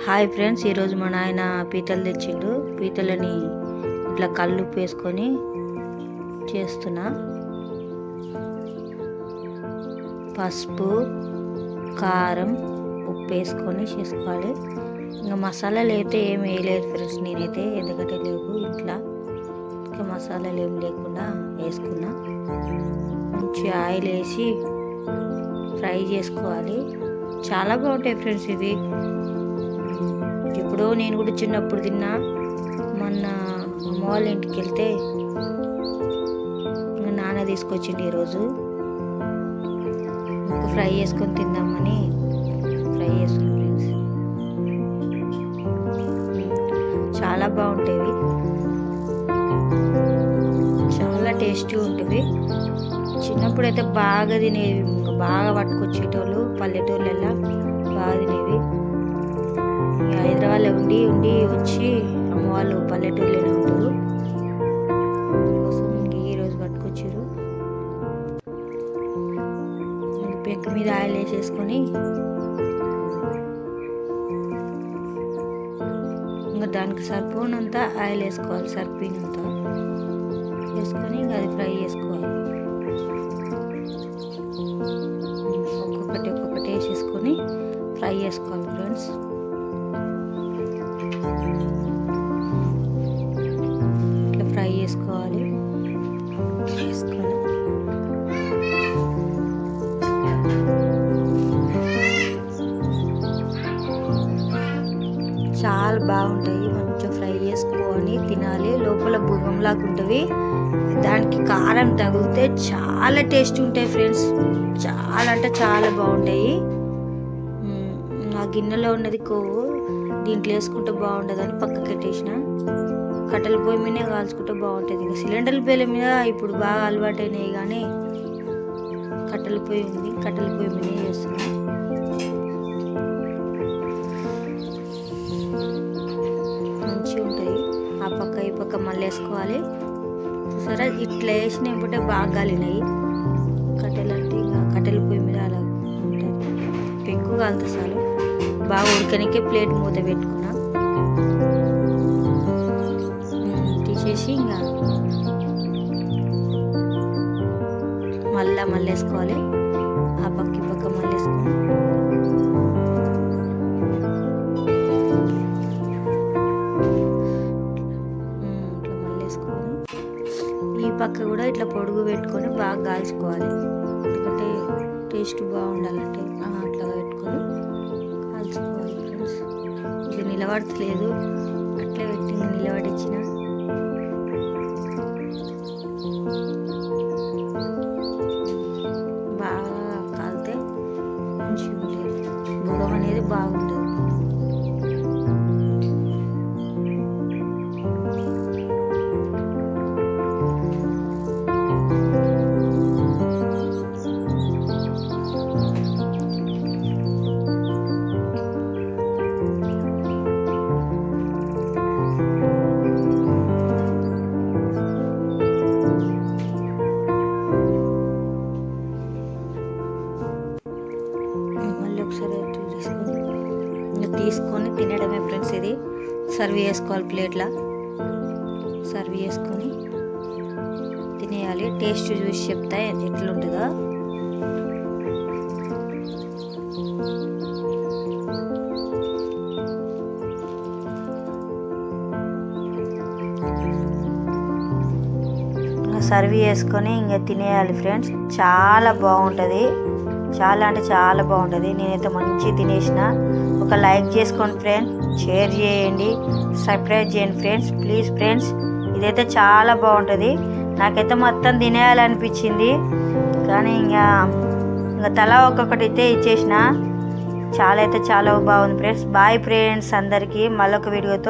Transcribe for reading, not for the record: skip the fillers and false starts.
Hi friends, ఈరోజు మా నాయన పీతలు తెచ్చిండు. పీతలని ఇట్లా కళ్ళు వేసుకొని చేస్తున్నా. పసుపు, కారం, ఉప్పు వేసుకొని చేసుకోవాలి. ఇంకా మసాలాలు అయితే ఏం వేయలేదు ఫ్రెండ్స్ నేనైతే, ఎందుకంటే లేవు ఇంట్లో. ఇంకా మసాలాలు ఏం లేకుండా వేసుకున్నా. మంచి ఆయిల్ వేసి ఫ్రై చేసుకోవాలి. చాలా బాగుంటాయి ఫ్రెండ్స్ ఇవి. ఎప్పుడో నేను కూడా చిన్నప్పుడు తిన్నా. మొన్న అమ్మ వాళ్ళ ఇంటికి వెళ్తే నాన్న తీసుకొచ్చిండు. ఈరోజు ఫ్రై చేసుకొని తిందామని ఫ్రై చేసుకున్నాం ఫ్రెండ్స్. చాలా బాగుంటాయి, చాలా టేస్టీ ఉంటుంది. చిన్నప్పుడు అయితే బాగా తినేవి, బాగా పట్టుకొచ్చేటోళ్ళు పల్లెటూళ్ళల్లో బాగా తినేవి. హైదరాబాద్లో ఉండి వచ్చి అమ్మ వాళ్ళు పల్లెటూరులోనే ఉంటారు. అందుకోసం ఈరోజు పట్టుకొచ్చారు. పెంక మీద ఆయిల్ వేసేసుకొని ఇంకా దానికి సరిపోనంత ఆయిల్ వేసుకోవాలి. సరిపోయినంత వేసుకొని ఇంకా అది ఫ్రై చేసుకోవాలి. ఒక్కొక్కటి వేసేసుకొని ఫ్రై చేసుకోవాలి ఫ్రెండ్స్. ఇట్లా ఫ్రై చేసుకోవాలి. చాలా బాగుంటాయి. మంచిగా ఫ్రై చేసుకొని తినాలి. లోపల భుగంలాగా ఉంటుంది. దానికి కారం తగిలితే చాలా టేస్ట్ ఉంటాయి ఫ్రెండ్స్. చాలా అంటే చాలా బాగుంటాయి. ఆ గిన్నెలో ఉన్నది కొవ్వు దీంట్లో వేసుకుంటే బాగుంటుంది అని పక్కకి పెట్టేసిన. కట్టెల పొయ్యి మీదే కాల్చుకుంటే బాగుంటుంది. ఇంకా సిలిండర్ల పొయ్యిల మీద ఇప్పుడు బాగా అలవాటైనాయి, కానీ కట్టెల పొయ్యి ఉంది. కట్టెల పొయ్యి మీదే చేస్తున్నాం. మంచిగా ఉంటుంది. ఆ పక్క ఈ పక్క మళ్ళీ వేసుకోవాలి. చూసారా, ఇట్లా వేసినప్పుడే బాగా కాలినాయి. కట్టెలు అంటే ఇంకా కట్టెల పొయ్యి మీద అలా ఉంటుంది. పెంకు కాలుతా చాలు. బాగా ఉడకనికే ప్లేట్ మూత పెట్టుకున్నా. తీసేసి ఇంకా మళ్ళీ వేసుకోవాలి. ఆ పక్క ఈ పక్క మళ్ళీ వేసుకొని ఇట్లా మళ్ళీ వేసుకొని ఈ పక్క కూడా ఇట్లా పొడుగు పెట్టుకొని బాగా కాల్చుకోవాలి. ఎందుకంటే టేస్ట్ బాగుండాలంటే అట్లా పెట్టుకొని కాల్చుకోవాలి ఫ్రెండ్స్. ఇది నిలబడతలేదు, అట్లే పెట్టి నిలబడిచ్చిన. బాగా కాలితే మంచిగా ఉంటుంది. భుగం అనేది బాగుంటుంది. ఒకసారి తీసుకొని తినడమే ఫ్రెండ్స్. ఇది సర్వ్ చేసుకోవాలి. ప్లేట్లో సర్వ్ చేసుకొని తినేయాలి. టేస్ట్ చూసి చెప్తా ఎట్లుంటుందో. సర్వ్ చేసుకొని ఇంకా తినేయాలి ఫ్రెండ్స్. చాలా బాగుంటుంది. చాలా అంటే చాలా బాగుంటుంది. నేనైతే మంచిగా తినేసిన. ఒక లైక్ చేసుకోండి ఫ్రెండ్స్, షేర్ చేయండి, సబ్స్క్రైబ్ చేయండి ఫ్రెండ్స్. ప్లీజ్ ఫ్రెండ్స్, ఇదైతే చాలా బాగుంటుంది. నాకైతే మొత్తం తినేయాలనిపించింది, కానీ ఇంకా తలా ఒక్కొక్కటి అయితే ఇచ్చేసిన. చాలా అయితే చాలా బాగుంది ఫ్రెండ్స్. బాయ్ ఫ్రెండ్స్ అందరికీ. మళ్ళొక వీడియోతో